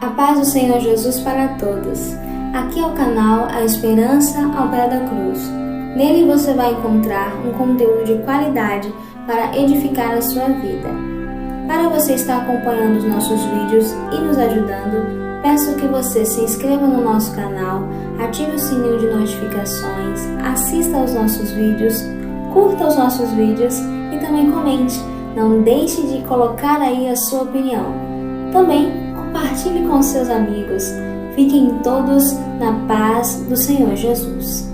A paz do Senhor Jesus para todos. Aqui é o canal A Esperança ao Pé da Cruz. Nele você vai encontrar um conteúdo de qualidade para edificar a sua vida. Para você estar acompanhando os nossos vídeos e nos ajudando, peço que você se inscreva no nosso canal, ative o sininho de notificações, assista aos nossos vídeos, curta os nossos vídeos e também comente. Não deixe de colocar aí a sua opinião. Também compartilhe com seus amigos. Fiquem todos na paz do Senhor Jesus.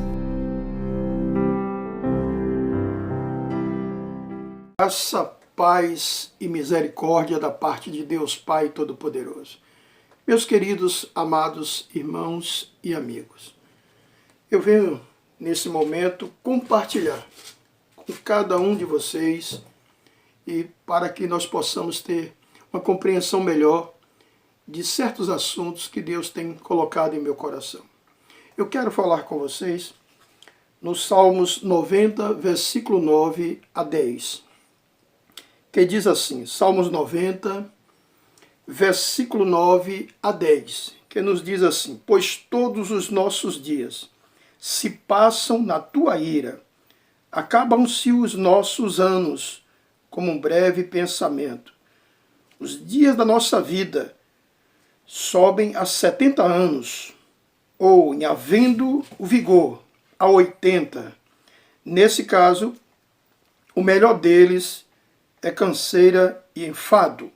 Graça, paz e misericórdia da parte de Deus Pai Todo-Poderoso. Meus queridos, amados irmãos e amigos, eu venho nesse momento compartilhar com cada um de vocês e para que nós possamos ter uma compreensão melhor de certos assuntos que Deus tem colocado em meu coração. Eu quero falar com vocês nos Salmos 90, versículo 9 a 10, que diz assim, Salmos 90, versículo 9 a 10, que nos diz assim: pois todos os nossos dias se passam na tua ira, acabam-se os nossos anos como um breve pensamento. Os dias da nossa vida sobem a 70 anos, ou, em havendo o vigor, a 80. Nesse caso, o melhor deles é canseira e enfado,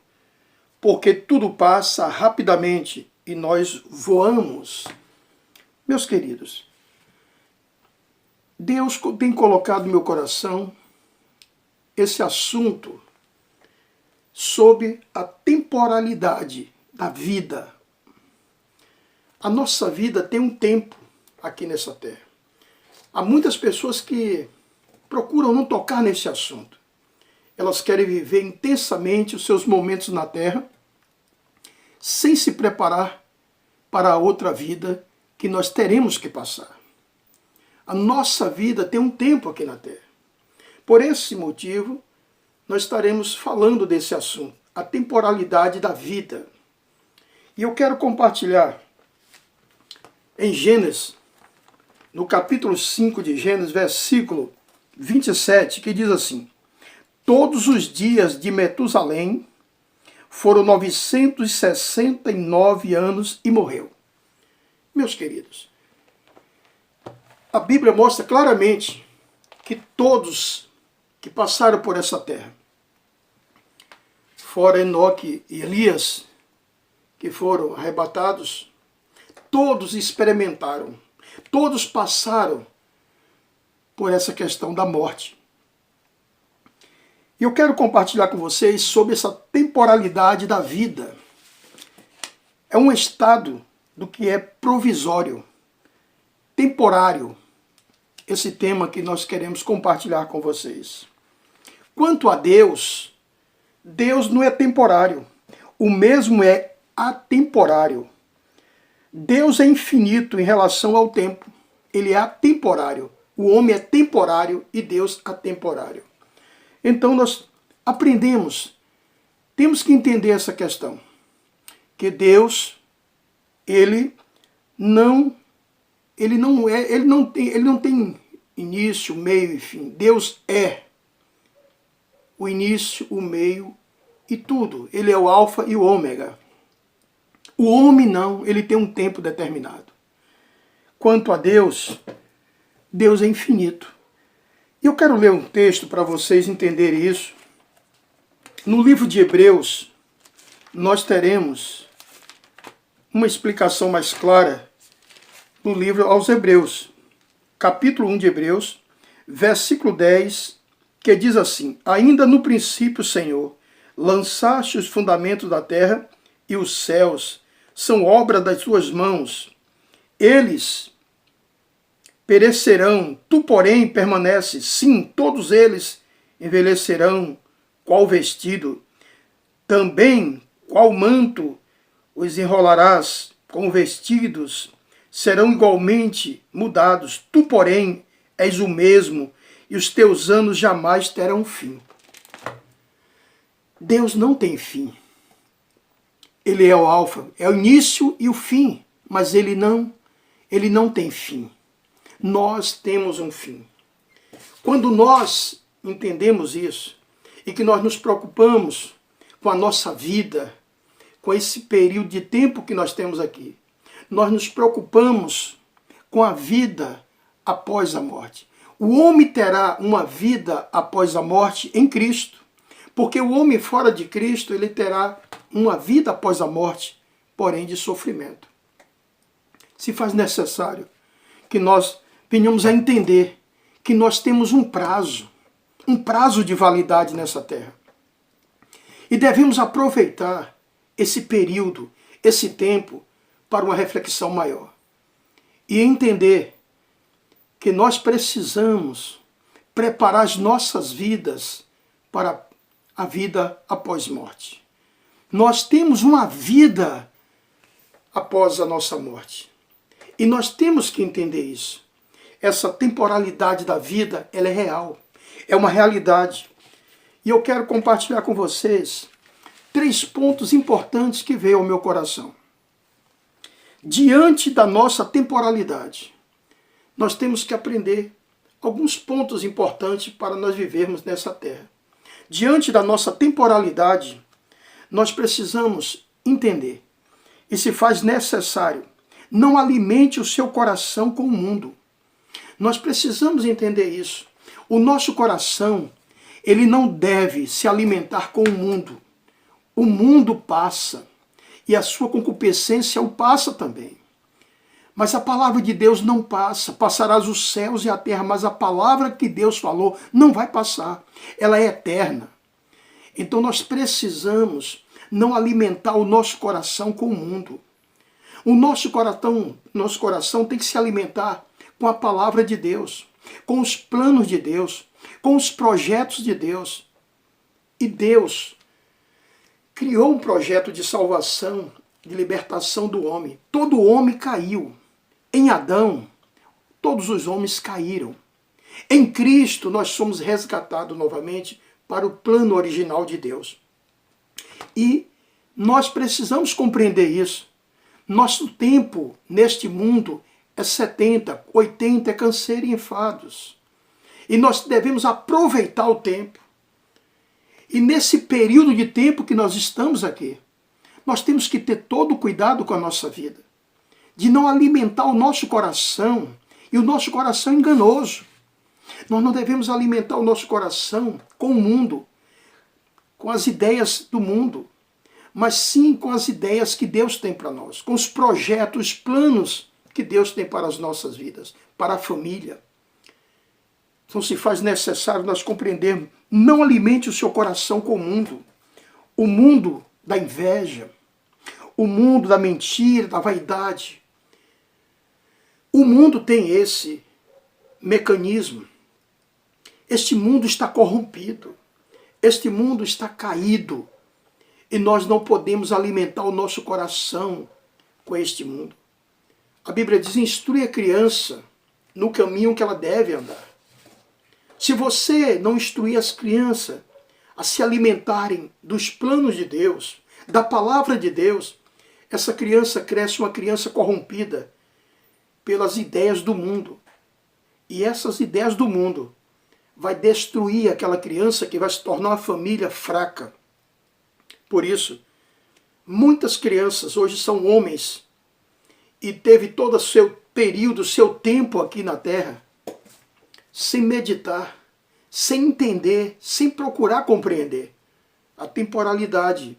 porque tudo passa rapidamente e nós voamos. Meus queridos, Deus tem colocado no meu coração esse assunto sobre a temporalidade da vida. A nossa vida tem um tempo aqui nessa terra. Há muitas pessoas que procuram não tocar nesse assunto. Elas querem viver intensamente os seus momentos na terra, sem se preparar para a outra vida que nós teremos que passar. A nossa vida tem um tempo aqui na terra. Por esse motivo, nós estaremos falando desse assunto, a temporalidade da vida. E eu quero compartilhar em Gênesis, no capítulo 5 de Gênesis, versículo 27, que diz assim: todos os dias de Metusalém foram 969 anos e morreu. Meus queridos, a Bíblia mostra claramente que todos que passaram por essa terra, fora Enoque e Elias, que foram arrebatados, todos experimentaram, todos passaram por essa questão da morte. E eu quero compartilhar com vocês sobre essa temporalidade da vida. É um estado do que é provisório, temporário, esse tema que nós queremos compartilhar com vocês. Quanto a Deus, Deus não é temporário, o mesmo é atemporário. Deus é infinito em relação ao tempo. Ele é atemporário. O homem é temporário e Deus atemporário. Então nós aprendemos, temos que entender essa questão. Que Deus, ele não tem início, meio e fim. Deus é o início, o meio e tudo. Ele é o alfa e o ômega. O homem não, ele tem um tempo determinado. Quanto a Deus, Deus é infinito. E eu quero ler um texto para vocês entenderem isso. No livro de Hebreus, nós teremos uma explicação mais clara no livro aos Hebreus, capítulo 1 de Hebreus, versículo 10, que diz assim: ainda no princípio, Senhor, lançaste os fundamentos da terra e os céus são obra das tuas mãos. Eles perecerão, tu, porém, permaneces. Sim, todos eles envelhecerão, qual vestido. Também, qual manto os enrolarás, como vestidos, serão igualmente mudados. Tu, porém, és o mesmo, e os teus anos jamais terão fim. Deus não tem fim. Ele é o alfa, é o início e o fim, mas ele não tem fim. Nós temos um fim. Quando nós entendemos isso e que nós nos preocupamos com a nossa vida, com esse período de tempo que nós temos aqui, nós nos preocupamos com a vida após a morte. O homem terá uma vida após a morte em Cristo, porque o homem fora de Cristo, ele terá uma vida após a morte, porém de sofrimento. Se faz necessário que nós venhamos a entender que nós temos um prazo de validade nessa terra. E devemos aproveitar esse período, esse tempo, para uma reflexão maior. E entender que nós precisamos preparar as nossas vidas para a vida após morte. Nós temos uma vida após a nossa morte. E nós temos que entender isso. Essa temporalidade da vida, ela é real. É uma realidade. E eu quero compartilhar com vocês 3 pontos importantes que veio ao meu coração. Diante da nossa temporalidade, nós temos que aprender alguns pontos importantes para nós vivermos nessa terra. Diante da nossa temporalidade, nós precisamos entender, e se faz necessário, não alimente o seu coração com o mundo. Nós precisamos entender isso. O nosso coração, ele não deve se alimentar com o mundo. O mundo passa, e a sua concupiscência o passa também. Mas a palavra de Deus não passa. Passarás os céus e a terra, mas a palavra que Deus falou não vai passar. Ela é eterna. Então nós precisamos não alimentar o nosso coração com o mundo. O nosso coração tem que se alimentar com a palavra de Deus, com os planos de Deus, com os projetos de Deus. E Deus criou um projeto de salvação, de libertação do homem. Todo homem caiu. Em Adão, todos os homens caíram. Em Cristo, nós somos resgatados novamente para o plano original de Deus. E nós precisamos compreender isso. Nosso tempo neste mundo é 70, 80, é canseiro e enfados. E nós devemos aproveitar o tempo. E nesse período de tempo que nós estamos aqui, nós temos que ter todo o cuidado com a nossa vida, de não alimentar o nosso coração, e o nosso coração é enganoso. Nós não devemos alimentar o nosso coração com o mundo, com as ideias do mundo, mas sim com as ideias que Deus tem para nós, com os projetos, os planos que Deus tem para as nossas vidas, para a família. Então se faz necessário nós compreendermos, não alimente o seu coração com o mundo da inveja, o mundo da mentira, da vaidade. O mundo tem esse mecanismo. Este mundo está corrompido. Este mundo está caído. E nós não podemos alimentar o nosso coração com este mundo. A Bíblia diz, instrui a criança no caminho que ela deve andar. Se você não instruir as crianças a se alimentarem dos planos de Deus, da palavra de Deus, essa criança cresce uma criança corrompida pelas ideias do mundo. E essas ideias do mundo vai destruir aquela criança, que vai se tornar uma família fraca. Por isso, muitas crianças hoje são homens e teve todo o seu período, seu tempo aqui na terra, sem meditar, sem entender, sem procurar compreender. A temporalidade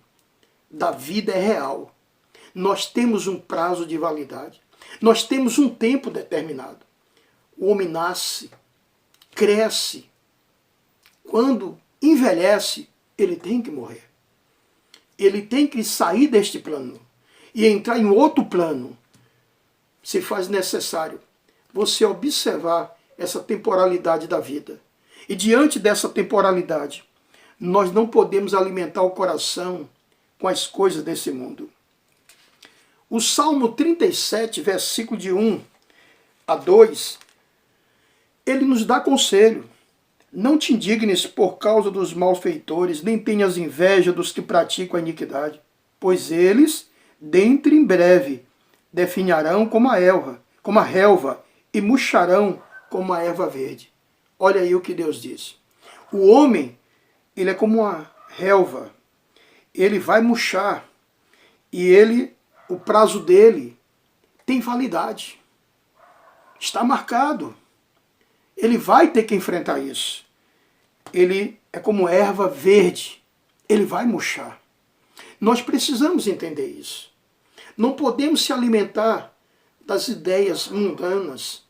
da vida é real. Nós temos um prazo de validade. Nós temos um tempo determinado. O homem nasce, cresce. Quando envelhece, ele tem que morrer. Ele tem que sair deste plano e entrar em outro plano. Se faz necessário você observar essa temporalidade da vida. E diante dessa temporalidade, nós não podemos alimentar o coração com as coisas desse mundo. O Salmo 37, versículo de 1 a 2, ele nos dá conselho. Não te indignes por causa dos malfeitores, nem tenhas inveja dos que praticam a iniquidade, pois eles, dentre em breve, definharão como a relva, e murcharão como a erva verde. Olha aí o que Deus diz. O homem, ele é como uma relva. Ele vai murchar. E o prazo dele tem validade. Está marcado. Ele vai ter que enfrentar isso. Ele é como erva verde. Ele vai murchar. Nós precisamos entender isso. Não podemos se alimentar das ideias mundanas,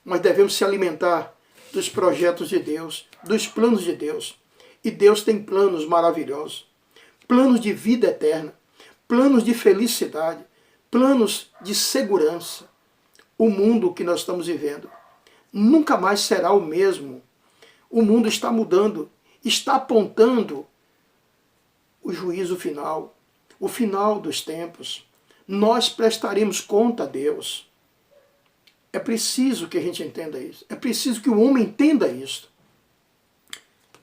mas devemos se alimentar dos projetos de Deus, dos planos de Deus. E Deus tem planos maravilhosos, planos de vida eterna, planos de felicidade, planos de segurança. O mundo que nós estamos vivendo nunca mais será o mesmo. O mundo está mudando, está apontando o juízo final, o final dos tempos. Nós prestaremos conta a Deus. É preciso que a gente entenda isso. É preciso que o homem entenda isso.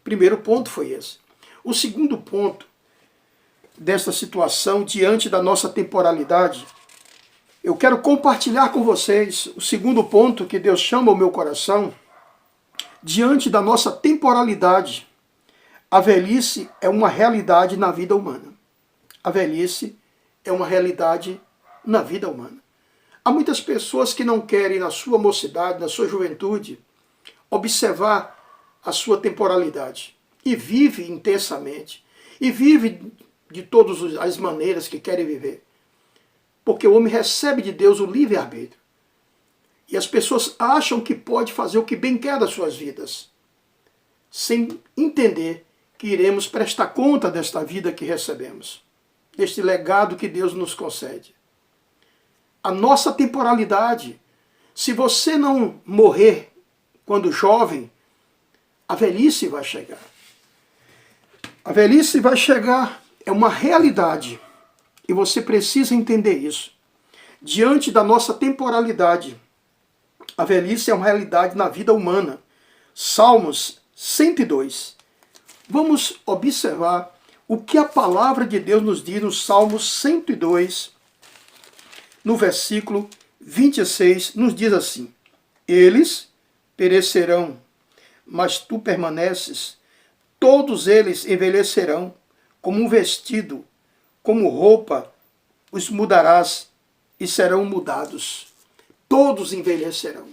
Primeiro ponto foi esse. O segundo ponto dessa situação diante da nossa temporalidade, eu quero compartilhar com vocês o segundo ponto que Deus chama o meu coração. Diante da nossa temporalidade, a velhice é uma realidade na vida humana. A velhice é uma realidade na vida humana. Há muitas pessoas que não querem, na sua mocidade, na sua juventude, observar a sua temporalidade. E vive intensamente. E vive de todas as maneiras que querem viver. Porque o homem recebe de Deus o livre-arbítrio. E as pessoas acham que pode fazer o que bem quer das suas vidas, sem entender que iremos prestar conta desta vida que recebemos, deste legado que Deus nos concede. A nossa temporalidade, se você não morrer quando jovem, a velhice vai chegar. A velhice vai chegar, é uma realidade, e você precisa entender isso. Diante da nossa temporalidade, a velhice é uma realidade na vida humana. Salmos 102. Vamos observar o que a palavra de Deus nos diz no Salmos 102, no versículo 26, nos diz assim: eles perecerão, mas tu permaneces, todos eles envelhecerão, como um vestido, como roupa, os mudarás e serão mudados. Todos envelhecerão.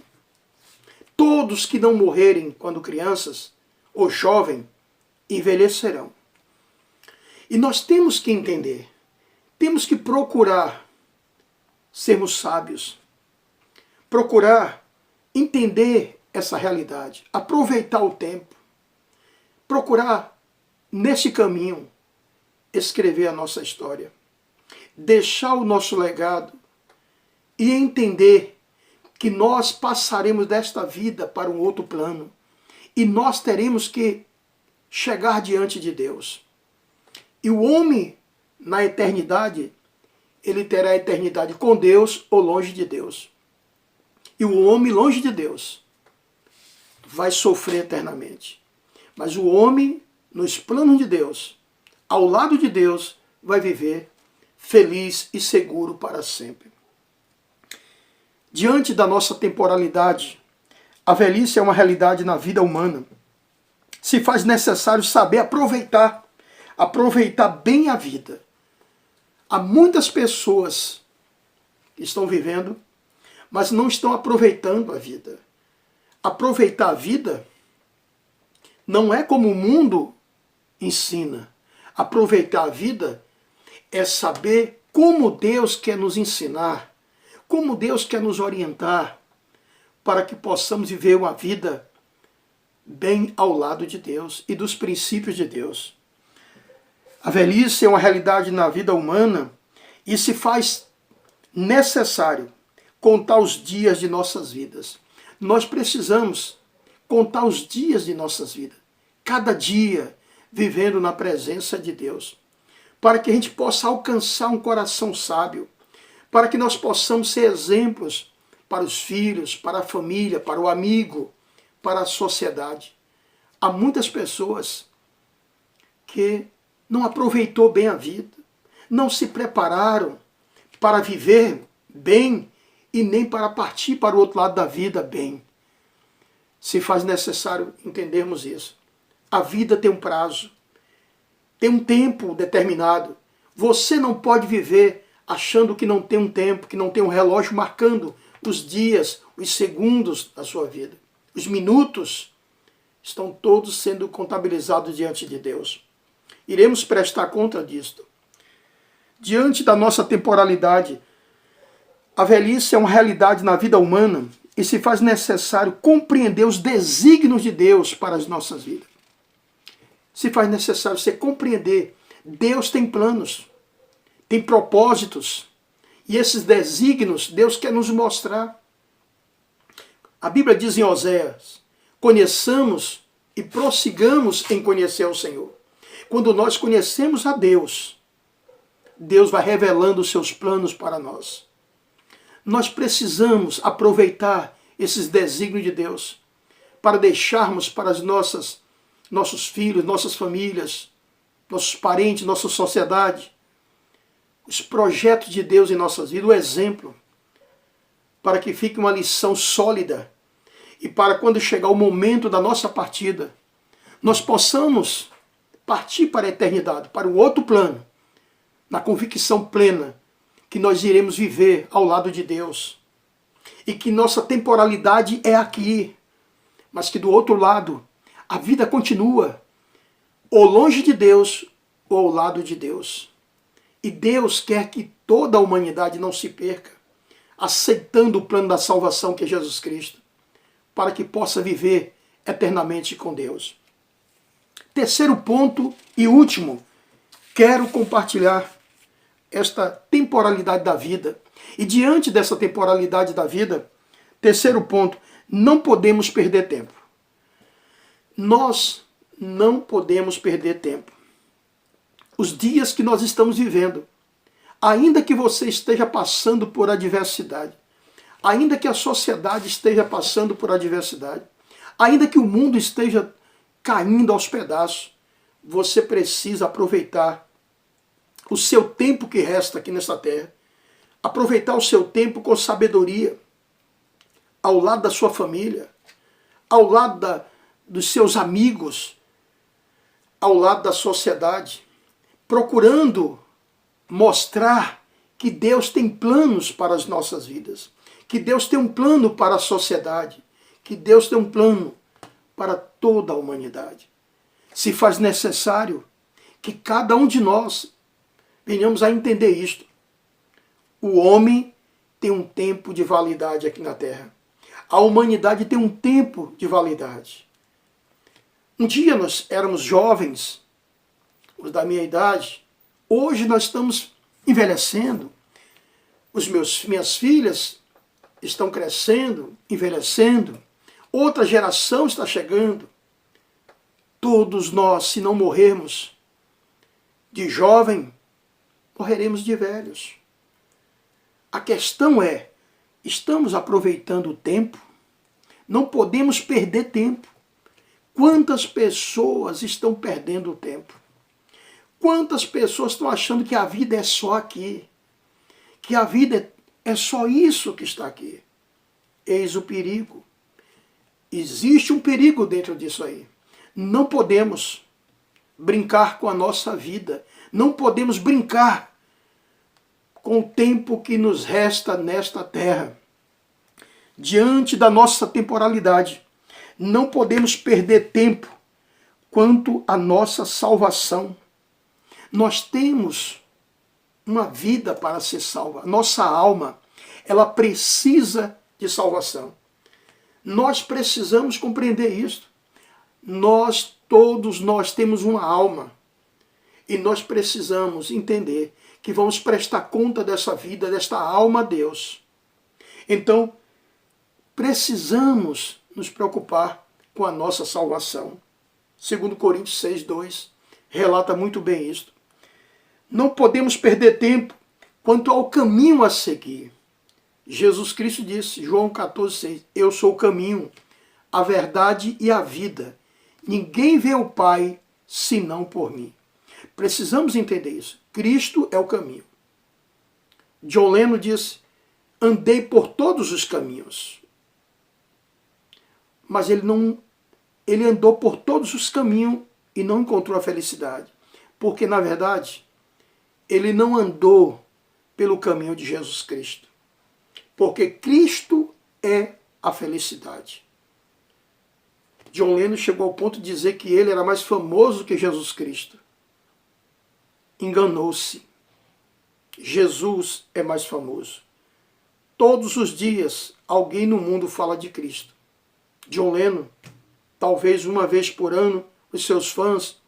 Todos que não morrerem quando crianças ou jovens envelhecerão. E nós temos que entender, temos que procurar sermos sábios, procurar entender essa realidade, aproveitar o tempo, procurar nesse caminho escrever a nossa história, deixar o nosso legado e entender que nós passaremos desta vida para um outro plano e nós teremos que chegar diante de Deus. E o homem, na eternidade, ele terá a eternidade com Deus ou longe de Deus. E o homem longe de Deus vai sofrer eternamente. Mas o homem, nos planos de Deus, ao lado de Deus, vai viver feliz e seguro para sempre. Diante da nossa temporalidade, a velhice é uma realidade na vida humana. Se faz necessário saber aproveitar bem a vida. Há muitas pessoas que estão vivendo, mas não estão aproveitando a vida. Aproveitar a vida não é como o mundo ensina. Aproveitar a vida é saber como Deus quer nos ensinar, como Deus quer nos orientar, para que possamos viver uma vida bem ao lado de Deus e dos princípios de Deus. A velhice é uma realidade na vida humana e se faz necessário contar os dias de nossas vidas. Nós precisamos contar os dias de nossas vidas, cada dia vivendo na presença de Deus, para que a gente possa alcançar um coração sábio, para que nós possamos ser exemplos para os filhos, para a família, para o amigo, para a sociedade. Há muitas pessoas que não aproveitou bem a vida, não se prepararam para viver bem e nem para partir para o outro lado da vida bem. Se faz necessário entendermos isso. A vida tem um prazo, tem um tempo determinado. Você não pode viver achando que não tem um tempo, que não tem um relógio marcando os dias, os segundos da sua vida. Os minutos estão todos sendo contabilizados diante de Deus. Iremos prestar conta disto. Diante da nossa temporalidade, a velhice é uma realidade na vida humana e se faz necessário compreender os desígnios de Deus para as nossas vidas. Se faz necessário você compreender. Deus tem planos, tem propósitos, e esses desígnios Deus quer nos mostrar. A Bíblia diz em Oséias: conheçamos e prossigamos em conhecer o Senhor. Quando nós conhecemos a Deus, Deus vai revelando os seus planos para nós. Nós precisamos aproveitar esses desígnios de Deus para deixarmos para as nossos filhos, nossas famílias, nossos parentes, nossa sociedade, os projetos de Deus em nossas vidas, o exemplo, para que fique uma lição sólida e para quando chegar o momento da nossa partida, nós possamos partir para a eternidade, para um outro plano, na convicção plena que nós iremos viver ao lado de Deus e que nossa temporalidade é aqui, mas que do outro lado a vida continua, ou longe de Deus, ou ao lado de Deus. E Deus quer que toda a humanidade não se perca, aceitando o plano da salvação que é Jesus Cristo, para que possa viver eternamente com Deus. Terceiro ponto e último, quero compartilhar esta temporalidade da vida. E diante dessa temporalidade da vida, terceiro ponto, não podemos perder tempo. Nós não podemos perder tempo. Os dias que nós estamos vivendo, ainda que você esteja passando por adversidade, ainda que a sociedade esteja passando por adversidade, ainda que o mundo esteja caindo aos pedaços, você precisa aproveitar o seu tempo que resta aqui nessa terra, aproveitar o seu tempo com sabedoria, ao lado da sua família, ao lado dos seus amigos, ao lado da sociedade, procurando mostrar que Deus tem planos para as nossas vidas, que Deus tem um plano para a sociedade, que Deus tem um plano para toda a humanidade. Se faz necessário que cada um de nós venhamos a entender isto. O homem tem um tempo de validade aqui na Terra. A humanidade tem um tempo de validade. Um dia nós éramos jovens, os da minha idade. Hoje nós estamos envelhecendo. Minhas filhas estão crescendo, envelhecendo. Outra geração está chegando. Todos nós, se não morrermos de jovem, morreremos de velhos. A questão é, estamos aproveitando o tempo? Não podemos perder tempo. Quantas pessoas estão perdendo o tempo? Quantas pessoas estão achando que a vida é só aqui? Que a vida é só isso que está aqui? Eis o perigo. Existe um perigo dentro disso aí. Não podemos brincar com a nossa vida. Não podemos brincar com o tempo que nos resta nesta terra. Diante da nossa temporalidade, não podemos perder tempo quanto à nossa salvação. Nós temos uma vida para ser salva. Nossa alma, ela precisa de salvação. Nós precisamos compreender isso. Todos nós temos uma alma. E nós precisamos entender que vamos prestar conta dessa vida, desta alma a Deus. Então, precisamos nos preocupar com a nossa salvação. 2 Coríntios 6:2 relata muito bem isto. Não podemos perder tempo quanto ao caminho a seguir. Jesus Cristo disse, João 14:6, eu sou o caminho, a verdade e a vida. Ninguém vê o Pai senão por mim. Precisamos entender isso. Cristo é o caminho. John Lennon disse, andei por todos os caminhos. Mas ele andou por todos os caminhos e não encontrou a felicidade. Porque, na verdade, ele não andou pelo caminho de Jesus Cristo. Porque Cristo é a felicidade. John Lennon chegou ao ponto de dizer que ele era mais famoso que Jesus Cristo. Enganou-se. Jesus é mais famoso. Todos os dias alguém no mundo fala de Cristo. John Lennon, talvez uma vez por ano, os seus fãs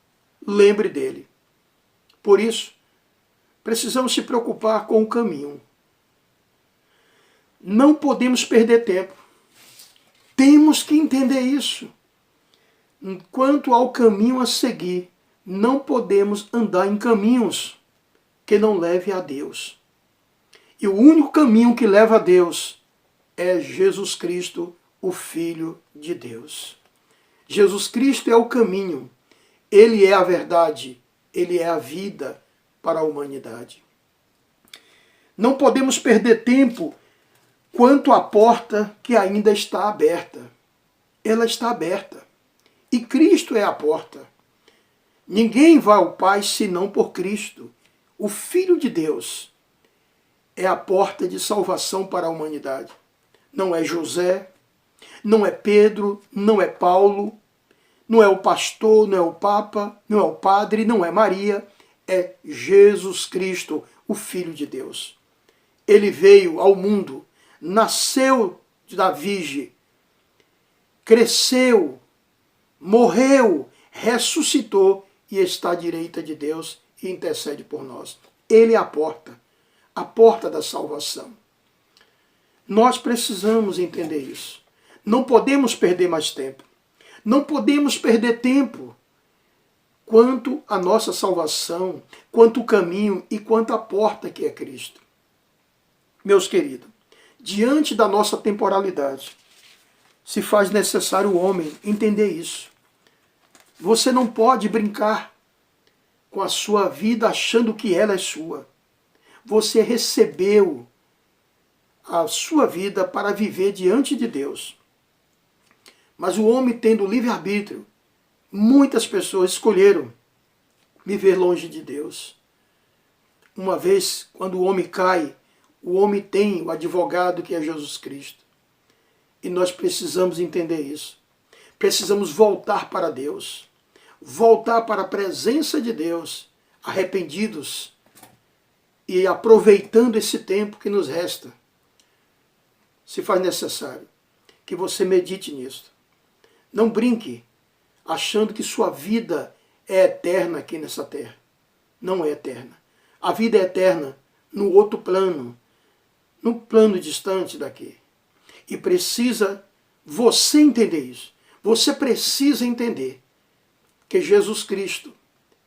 lembrem dele. Por isso, precisamos se preocupar com o caminho. Não podemos perder tempo. Temos que entender isso. Quanto ao caminho a seguir, não podemos andar em caminhos que não levem a Deus. E o único caminho que leva a Deus é Jesus Cristo, o Filho de Deus. Jesus Cristo é o caminho, Ele é a verdade, Ele é a vida para a humanidade. Não podemos perder tempo quanto à porta que ainda está aberta. Ela está aberta. E Cristo é a porta. Ninguém vai ao Pai senão por Cristo. O Filho de Deus é a porta de salvação para a humanidade. Não é José, não é Pedro, não é Paulo, não é o pastor, não é o Papa, não é o padre, não é Maria. É Jesus Cristo, o Filho de Deus. Ele veio ao mundo, nasceu da Virgem, cresceu, morreu, ressuscitou e está à direita de Deus e intercede por nós. Ele é a porta da salvação. Nós precisamos entender isso. Não podemos perder mais tempo. Não podemos perder tempo quanto à nossa salvação, quanto o caminho e quanto a porta que é Cristo. Meus queridos, diante da nossa temporalidade, se faz necessário o homem entender isso. Você não pode brincar com a sua vida achando que ela é sua. Você recebeu a sua vida para viver diante de Deus. Mas o homem tendo livre-arbítrio, muitas pessoas escolheram viver longe de Deus. Uma vez, quando o homem cai, o homem tem o advogado que é Jesus Cristo. E nós precisamos entender isso. Precisamos voltar para Deus. Voltar para a presença de Deus, arrependidos e aproveitando esse tempo que nos resta. Se faz necessário que você medite nisso. Não brinque achando que sua vida é eterna aqui nessa terra. Não é eterna. A vida é eterna no outro plano, no plano distante daqui. E precisa você entender isso. Você precisa entender que Jesus Cristo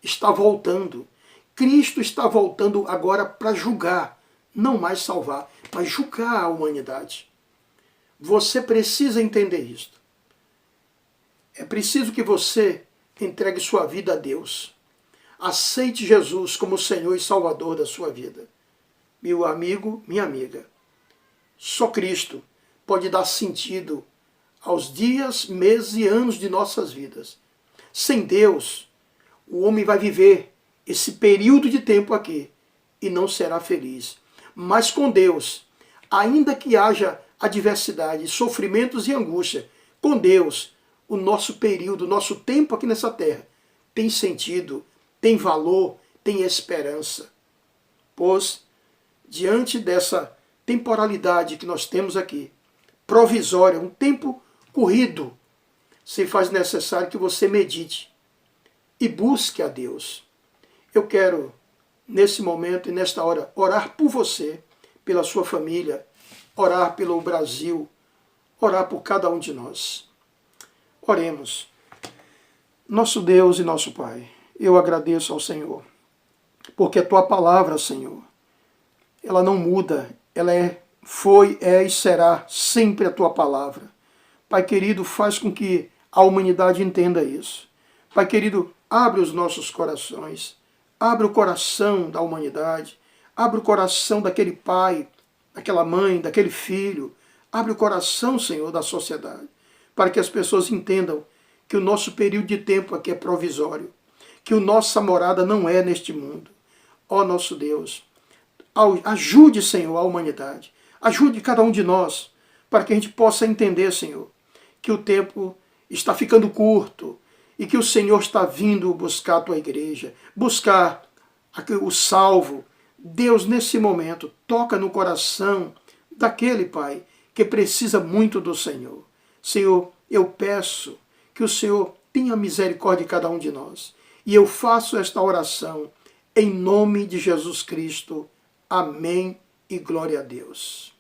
está voltando. Cristo está voltando agora para julgar, não mais salvar, mas julgar a humanidade. Você precisa entender isto. É preciso que você entregue sua vida a Deus. Aceite Jesus como Senhor e Salvador da sua vida. Meu amigo, minha amiga, só Cristo pode dar sentido aos dias, meses e anos de nossas vidas. Sem Deus, o homem vai viver esse período de tempo aqui e não será feliz. Mas com Deus, ainda que haja adversidade, sofrimentos e angústia, com Deus, o nosso período, o nosso tempo aqui nessa terra tem sentido, tem valor, tem esperança. Pois, diante dessa temporalidade que nós temos aqui, provisória, um tempo corrido, se faz necessário que você medite e busque a Deus. Eu quero, nesse momento e nesta hora, orar por você, pela sua família, orar pelo Brasil, orar por cada um de nós. Oremos. Nosso Deus e nosso Pai, eu agradeço ao Senhor, porque a Tua palavra, Senhor, ela não muda, ela foi, é e será sempre a Tua palavra. Pai querido, faz com que a humanidade entenda isso. Pai querido, abre os nossos corações, Abre o coração da humanidade, abre o coração daquele pai, daquela mãe, daquele filho. Abre o coração, Senhor, da sociedade, para que as pessoas entendam que o nosso período de tempo aqui é provisório, que a nossa morada não é neste mundo. Ó nosso Deus, ajude, Senhor, a humanidade, ajude cada um de nós, para que a gente possa entender, Senhor, que o tempo está ficando curto e que o Senhor está vindo buscar a tua igreja, buscar o salvo. Deus, nesse momento, toca no coração daquele pai que precisa muito do Senhor. Senhor, eu peço que o Senhor tenha misericórdia de cada um de nós. E eu faço esta oração em nome de Jesus Cristo. Amém e glória a Deus.